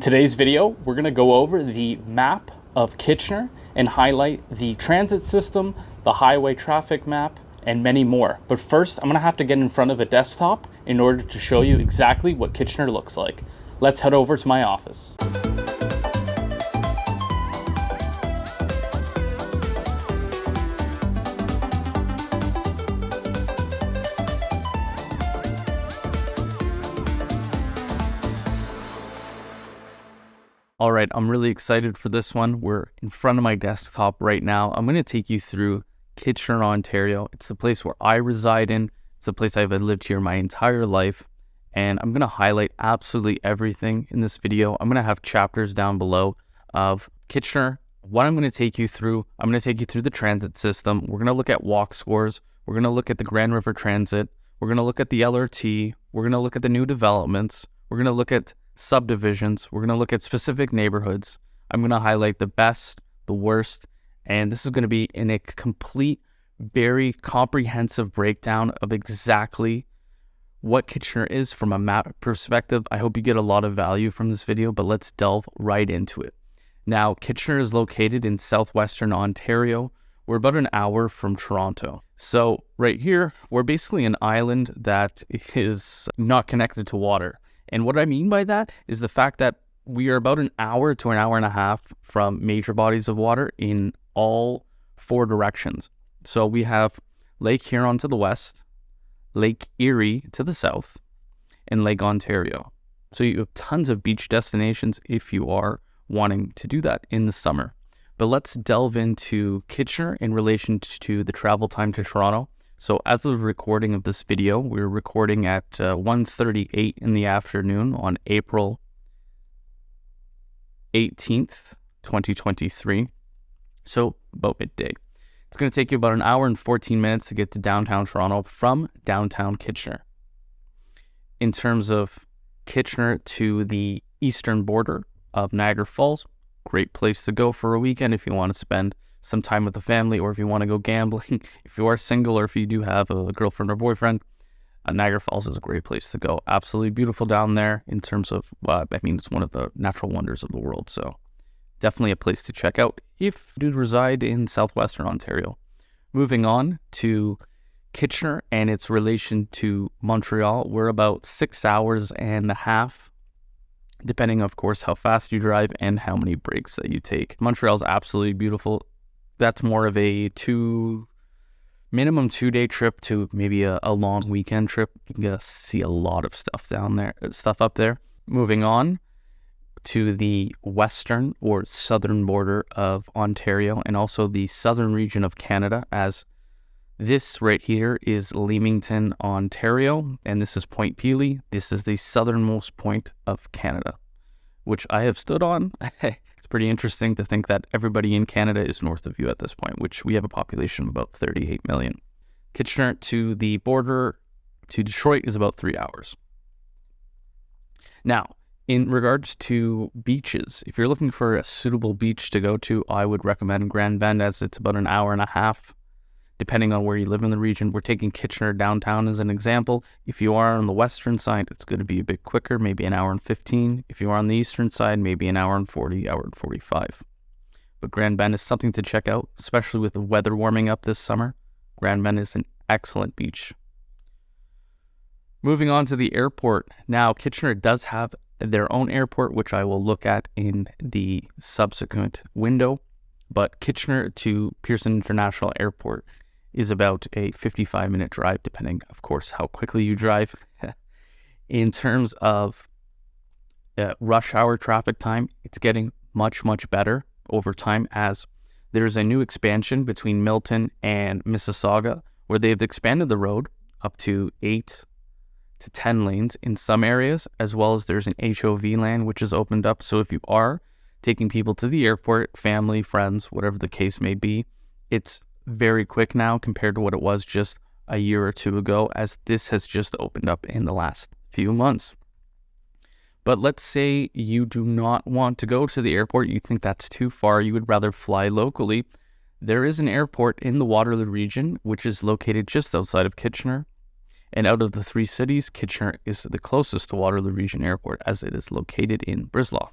today's video, we're going to go over the map of Kitchener and highlight the transit system, the highway traffic map, and many more. But first, I'm going to have to get in front of a desktop in order to show you exactly what Kitchener looks like. Let's head over to my office. All right, I'm really excited for this one. We're in front of my desktop right now. I'm going to take you through Kitchener, Ontario. It's the place where I reside in. It's the place I've lived here my entire life. And I'm going to highlight absolutely everything in this video. I'm going to have chapters down below of Kitchener. What I'm going to take you through, I'm going to take you through the transit system. We're going to look at walk scores. We're going to look at the Grand River Transit. We're going to look at the LRT. We're going to look at the new developments. We're going to look at subdivisions. We're going to look at specific neighborhoods. I'm going to highlight the best, the worst, and this is going to be in a complete, very comprehensive breakdown of exactly what Kitchener is from a map perspective. I hope you get a lot of value from this video, but let's delve right into it. Now, Kitchener is located in southwestern Ontario. We're about an hour from Toronto. So right here, we're basically an island that is not connected to water. And what I mean by that is the fact that we are about an hour to an hour and a half from major bodies of water in all four directions. So we have Lake Huron to the west, Lake Erie to the south, and Lake Ontario. So you have tons of beach destinations if you are wanting to do that in the summer. But let's delve into Kitchener in relation to the travel time to Toronto. So as of the recording of this video, we're recording at 1:38 in the afternoon on April 18th, 2023. So about midday. It's going to take you about an hour and 14 minutes to get to downtown Toronto from downtown Kitchener. In terms of Kitchener to the eastern border of Niagara Falls, great place to go for a weekend if you want to spend some time with the family, or if you want to go gambling, if you are single, or if you do have a girlfriend or boyfriend. Niagara Falls is a great place to go. Absolutely beautiful down there in terms of, it's one of the natural wonders of the world. So definitely a place to check out if you do reside in southwestern Ontario. Moving on to Kitchener and its relation to Montreal, we're about 6 hours and a half, depending, of course, how fast you drive and how many breaks that you take. Montreal is absolutely beautiful. That's more of a minimum 2-day trip to maybe a long weekend trip. You can see a lot of stuff up there. Moving on to the western or southern border of Ontario and also the southern region of Canada, as this right here is Leamington, Ontario, and this is Point Pelee. This is the southernmost point of Canada, which I have stood on. It's pretty interesting to think that everybody in Canada is north of you at this point, which we have a population of about 38 million. Kitchener to the border to Detroit is about 3 hours. Now, in regards to beaches, if you're looking for a suitable beach to go to, I would recommend Grand Bend, as it's about an hour and a half, depending on where you live in the region. We're taking Kitchener downtown as an example. If you are on the western side, it's going to be a bit quicker, maybe an hour and 15. If you are on the eastern side, maybe an hour and 40, hour and 45. But Grand Bend is something to check out, especially with the weather warming up this summer. Grand Bend is an excellent beach. Moving on to the airport. Now, Kitchener does have their own airport, which I will look at in the subsequent window. But Kitchener to Pearson International Airport is about a 55-minute drive, depending, of course, how quickly you drive. In terms of rush hour traffic time, it's getting much, much better over time, as there's a new expansion between Milton and Mississauga, where they've expanded the road up to 8 to 10 lanes in some areas, as well as there's an HOV lane, which is opened up. So if you are taking people to the airport, family, friends, whatever the case may be, it's very quick now compared to what it was just a year or two ago, as this has just opened up in the last few months. But let's say you do not want to go to the airport, you think that's too far, you would rather fly locally. There is an airport in the Waterloo region, which is located just outside of Kitchener. And out of the three cities, Kitchener is the closest to Waterloo Region Airport, as it is located in Breslau.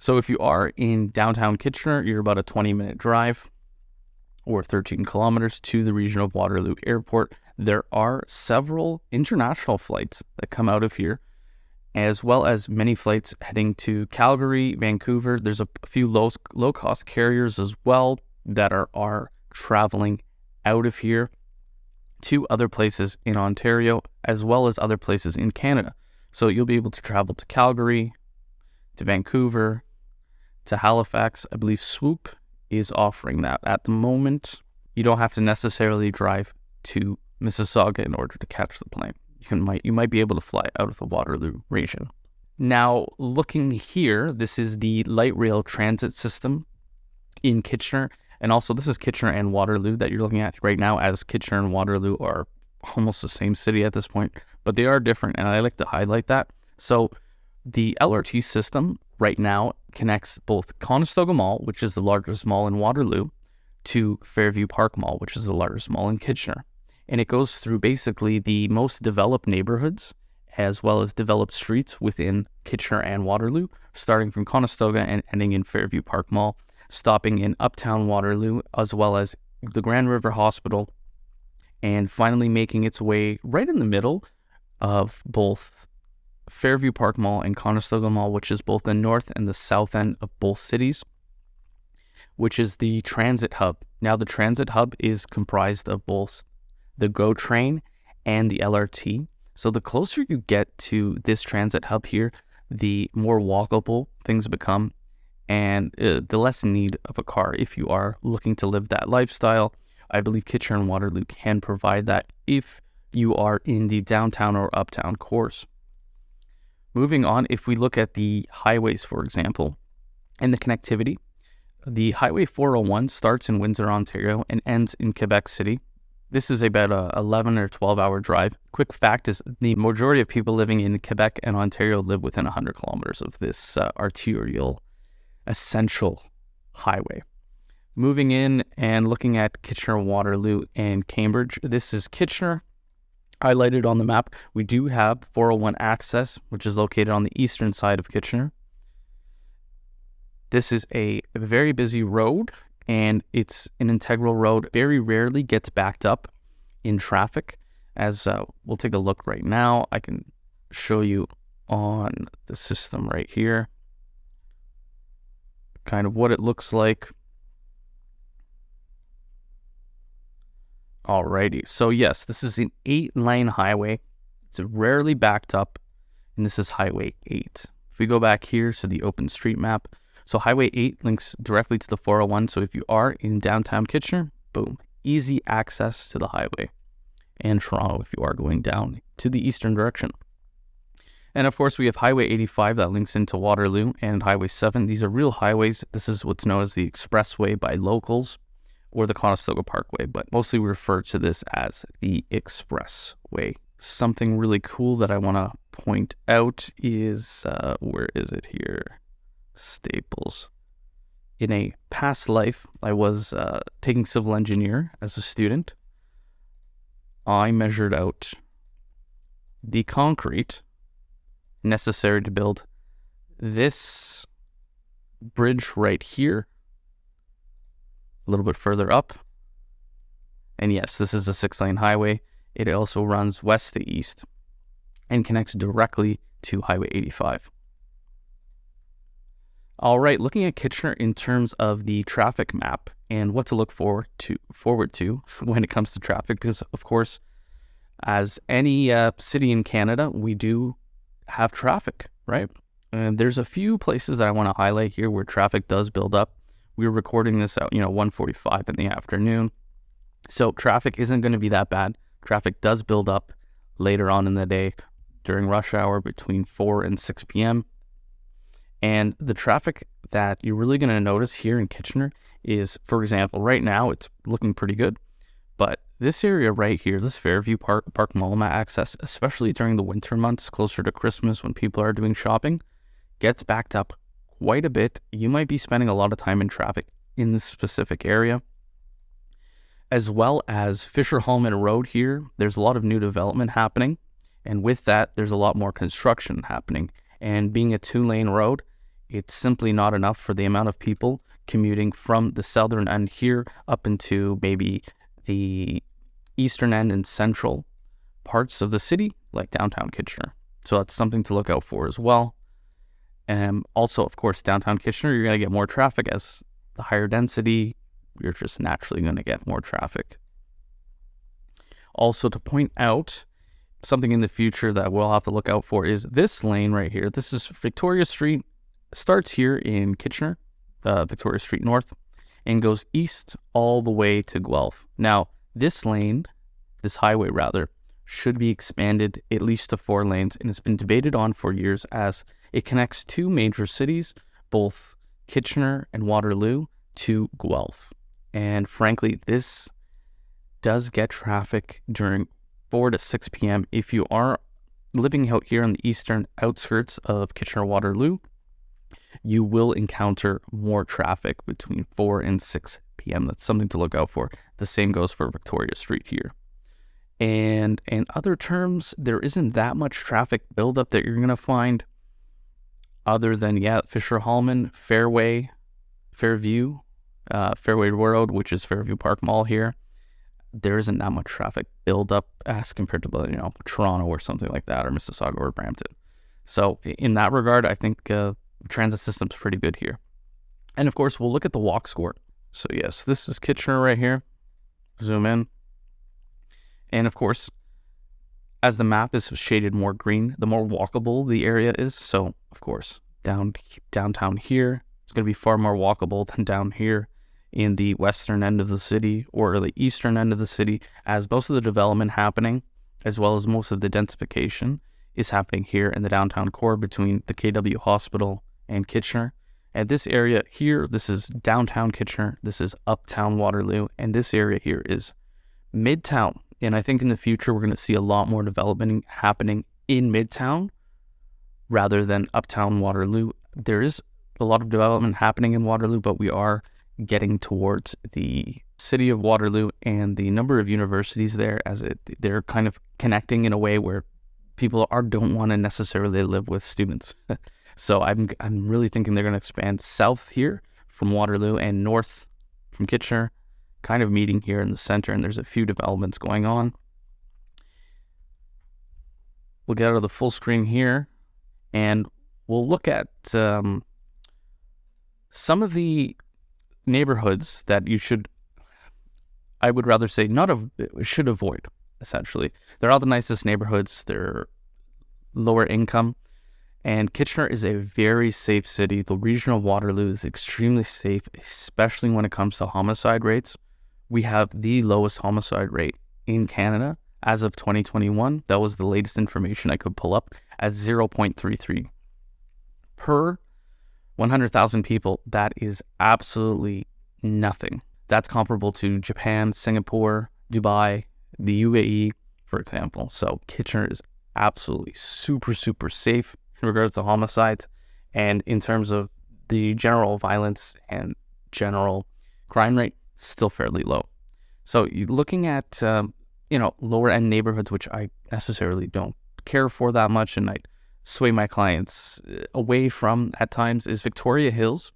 So if you are in downtown Kitchener, you're about a 20-minute drive or 13 kilometers to the region of Waterloo Airport. There are several international flights that come out of here, as well as many flights heading to Calgary, Vancouver. There's a few low-cost carriers as well that are traveling out of here to other places in Ontario, as well as other places in Canada. So you'll be able to travel to Calgary, to Vancouver, to Halifax. I believe Swoop is offering that at the moment. You don't have to necessarily drive to Mississauga in order to catch the plane. You might be able to fly out of the Waterloo region. Now, looking here, this is the light rail transit system in Kitchener. And also, this is Kitchener and Waterloo that you're looking at right now, as Kitchener and Waterloo are almost the same city at this point, but they are different, and I like to highlight that. So the LRT system right now connects both Conestoga Mall, which is the largest mall in Waterloo, to Fairview Park Mall, which is the largest mall in Kitchener. And it goes through basically the most developed neighborhoods as well as developed streets within Kitchener and Waterloo, starting from Conestoga and ending in Fairview Park Mall, stopping in Uptown Waterloo, as well as the Grand River Hospital, and finally making its way right in the middle of both Fairview Park Mall and Conestoga Mall, which is both the north and the south end of both cities, which is the transit hub. Now, the transit hub is comprised of both the GO train and the LRT. So the closer you get to this transit hub here, the more walkable things become, and the less need of a car if you are looking to live that lifestyle. I believe Kitchener and Waterloo can provide that if you are in the downtown or uptown cores. Moving on, if we look at the highways, for example, and the connectivity, the Highway 401 starts in Windsor, Ontario, and ends in Quebec City. This is about a 11 or 12-hour drive. Quick fact is the majority of people living in Quebec and Ontario live within 100 kilometers of this arterial essential highway. Moving in and looking at Kitchener, Waterloo, and Cambridge. This is Kitchener, highlighted on the map. We do have 401 access, which is located on the eastern side of Kitchener. This is a very busy road, and it's an integral road. Very rarely gets backed up in traffic, as we'll take a look right now. I can show you on the system right here kind of what it looks like. Alrighty, so yes, this is an 8-lane highway. It's rarely backed up, and this is Highway 8. If we go back here to the open street map, so Highway 8 links directly to the 401, so if you are in downtown Kitchener, boom, easy access to the highway. And Toronto if you are going down to the eastern direction. And of course, we have Highway 85 that links into Waterloo, and Highway 7. These are real highways. This is what's known as the Expressway by locals, or the Conestoga Parkway, but mostly we refer to this as the Expressway. Something really cool that I want to point out is, where is it here? Staples. In a past life, I was taking civil engineer as a student. I measured out the concrete necessary to build this bridge right here, a little bit further up. And yes, this is a 6-lane highway. It also runs west to east and connects directly to Highway 85. All right, looking at Kitchener in terms of the traffic map and what to look forward to when it comes to traffic, because of course, as any city in Canada, we do have traffic, right? And there's a few places that I want to highlight here where traffic does build up. We were recording this at 1:45 in the afternoon, so traffic isn't going to be that bad. Traffic does build up later on in the day during rush hour between 4 and 6 p.m. And the traffic that you're really going to notice here in Kitchener is, for example, right now it's looking pretty good, but this area right here, this Fairview Park Mall access, especially during the winter months closer to Christmas when people are doing shopping, gets backed up quite a bit. You might be spending a lot of time in traffic in this specific area. As well as Fisher-Hallman Road here, there's a lot of new development happening, and with that, there's a lot more construction happening. And being a 2-lane road, It's simply not enough for the amount of people commuting from the southern end here up into maybe the eastern end and central parts of the city, like downtown Kitchener. So that's something to look out for as well. And also, of course, downtown Kitchener, you're going to get more traffic. As the higher density, you're just naturally going to get more traffic. Also, to point out, something in the future that we'll have to look out for is this lane right here. This is Victoria Street, starts here in Kitchener, Victoria Street North, and goes east all the way to Guelph. Now, this lane, this highway rather, should be expanded at least to 4 lanes, and it's been debated on for years as it connects 2 major cities, both Kitchener and Waterloo, to Guelph. And frankly, this does get traffic during 4 to 6 p.m. If you are living out here on the eastern outskirts of Kitchener-Waterloo, you will encounter more traffic between 4 and 6 p.m. That's something to look out for. The same goes for Victoria Street here. And in other terms, there isn't that much traffic buildup that you're going to find other than, Fisher-Hallman, Fairway Road, which is Fairview Park Mall here. There isn't that much traffic buildup as compared to, Toronto or something like that, or Mississauga or Brampton. So in that regard, I think the transit system's pretty good here. And of course, we'll look at the walk score. So yes, this is Kitchener right here. Zoom in. And of course, as the map is shaded more green, the more walkable the area is. So of course, downtown here, it's going to be far more walkable than down here in the western end of the city or the eastern end of the city, as most of the development happening, as well as most of the densification, is happening here in the downtown core between the KW Hospital and Kitchener. And this area here, this is downtown Kitchener, this is uptown Waterloo, and this area here is midtown. And I think in the future, we're going to see a lot more development happening in midtown rather than uptown Waterloo. There is a lot of development happening in Waterloo, but we are getting towards the city of Waterloo and the number of universities there, as they're kind of connecting in a way where people don't want to necessarily live with students. So I'm really thinking they're going to expand south here from Waterloo and north from Kitchener, kind of meeting here in the center, and there's a few developments going on. We'll get out of the full screen here, and we'll look at some of the neighborhoods that you should, I would rather say, should avoid, essentially. They're all the nicest neighborhoods. They're lower income. And Kitchener is a very safe city. The region of Waterloo is extremely safe, especially when it comes to homicide rates. We have the lowest homicide rate in Canada as of 2021. That was the latest information I could pull up at 0.33 per 100,000 people. That is absolutely nothing. That's comparable to Japan, Singapore, Dubai, the UAE, for example. So Kitchener is absolutely super, super safe in regards to homicides. And in terms of the general violence and general crime rate, still fairly low. So you're looking at, lower end neighborhoods, which I necessarily don't care for that much, and I sway my clients away from at times, is Victoria Hills,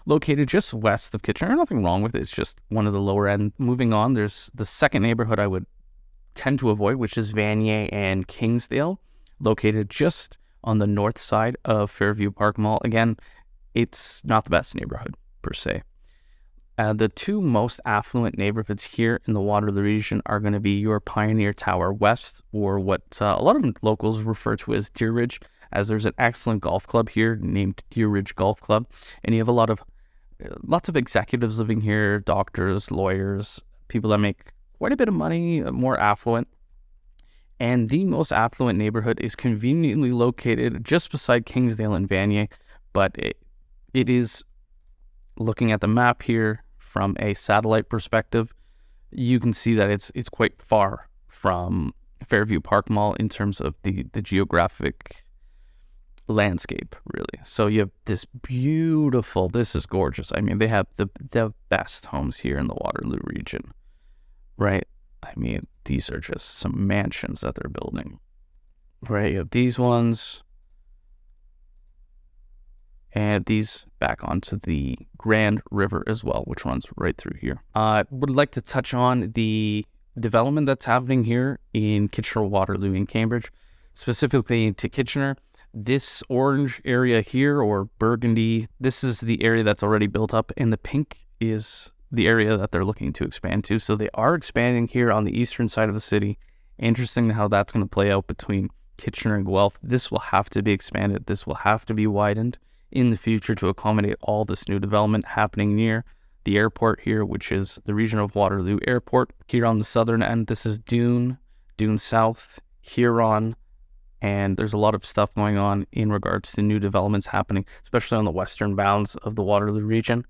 located just west of Kitchener. Nothing wrong with it. It's just one of the lower end. Moving on, there's the second neighborhood I would tend to avoid, which is Vanier and Kingsdale, located just on the north side of Fairview Park Mall. Again, it's not the best neighborhood per se. The two most affluent neighborhoods here in the Waterloo region are going to be your Piooneer Tower West, or what a lot of locals refer to as Deer Ridge, as there's an excellent golf club here named Deer Ridge Golf Club, and you have lots of executives living here, doctors, lawyers, people that make quite a bit of money, more affluent. And the most affluent neighborhood is conveniently located just beside Kingsdale and Vanier, but it is, looking at the map here from a satellite perspective, you can see that it's quite far from Fairview Park Mall in terms of the geographic landscape, really. So you have this this is gorgeous. I mean, they have the best homes here in the Waterloo region, right? I mean, these are just some mansions that they're building, right? You have these ones, and these back onto the Grand River as well, which runs right through here. I would like to touch on the development that's happening here in Kitchener, Waterloo, and Cambridge, specifically to Kitchener. This orange area here, or burgundy, this is the area that's already built up, and the pink is the area that they're looking to expand to. So they are expanding here on the eastern side of the city. Interesting how that's going to play out between Kitchener and Guelph. This will have to be expanded. This will have to be widened in the future to accommodate all this new development happening near the airport here, which is the region of Waterloo Airport. Here on the southern end, this is Doon South, Huron, and there's a lot of stuff going on in regards to new developments happening, especially on the western bounds of the Waterloo region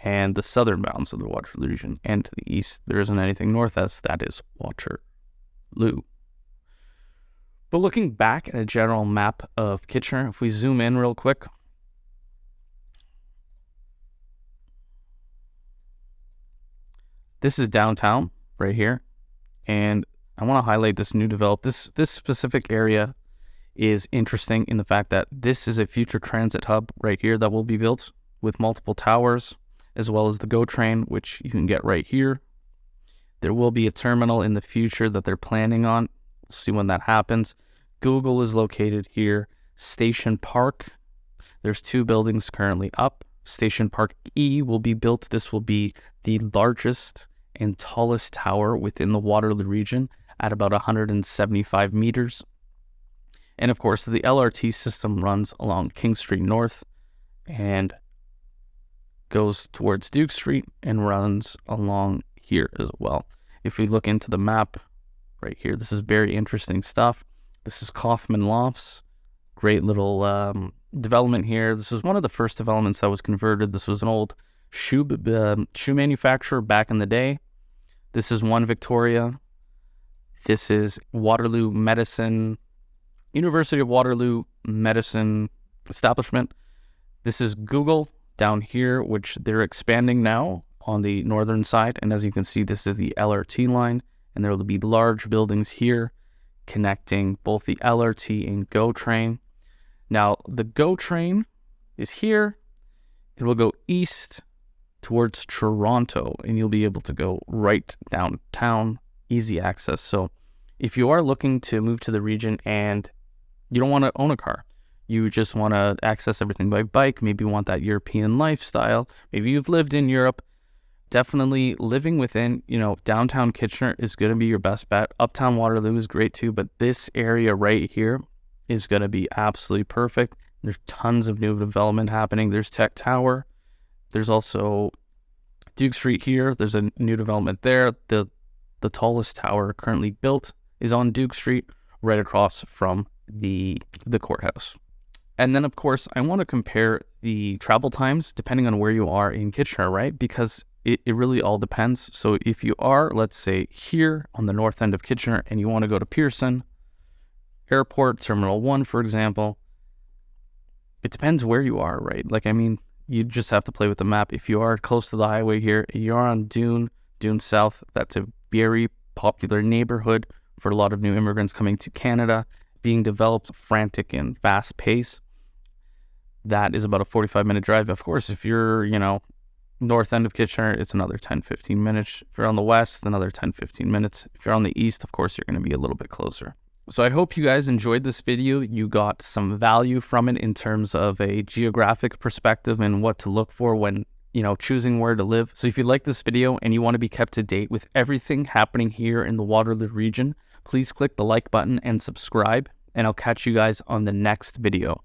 and the southern bounds of the Waterloo region. And to the east, there isn't anything north, as that is Waterloo. But looking back at a general map of Kitchener, if we zoom in real quick, this is downtown right here. And I want to highlight this new development. This specific area is interesting in the fact that this is a future transit hub right here that will be built with multiple towers, as well as the GO train, which you can get right here. There will be a terminal in the future that they're planning on. We'll see when that happens. Google is located here. Station Park, there's 2 buildings currently up. Station Park E will be built. This will be the largest and tallest tower within the Waterloo region at about 175 meters. And of course, the LRT system runs along King Street North and goes towards Duke Street and runs along here as well. If we look into the map right here, this is very interesting stuff. This is Kaufman Lofts. Great little development here. This is one of the first developments that was converted. This was an old shoe manufacturer back in the day. This is One Victoria. This is Waterloo Medicine, University of Waterloo Medicine Establishment. This is Google down here, which they're expanding now on the northern side. And as you can see, this is the LRT line, and there will be large buildings here connecting both the LRT and GO train. Now, the GO train is here. It will go east towards Toronto, and you'll be able to go right downtown, easy access. So if you are looking to move to the region and you don't want to own a car, you just want to access everything by bike, maybe you want that European lifestyle, maybe you've lived in Europe, definitely living within, downtown Kitchener is going to be your best bet. Uptown Waterloo is great too, but this area right here is going to be absolutely perfect. There's tons of new development happening. There's Tech Tower. There's also Duke Street here. There's a new development there. The tallest tower currently built is on Duke Street, right across from the courthouse. And then, of course, I want to compare the travel times depending on where you are in Kitchener, right? Because it really all depends. So if you are, let's say, here on the north end of Kitchener and you want to go to Pearson Airport, Terminal 1, for example, it depends where you are, right? You just have to play with the map. If you are close to the highway here, you're on Doon South. That's a very popular neighborhood for a lot of new immigrants coming to Canada, being developed, frantic and fast pace. That is about a 45-minute drive. Of course, if you're, north end of Kitchener, it's another 10-15 minutes. If you're on the west, another 10-15 minutes. If you're on the east, of course, you're going to be a little bit closer. So I hope you guys enjoyed this video. You got some value from it in terms of a geographic perspective and what to look for when, choosing where to live. So if you like this video and you want to be kept to date with everything happening here in the Waterloo region, please click the like button and subscribe, and I'll catch you guys on the next video.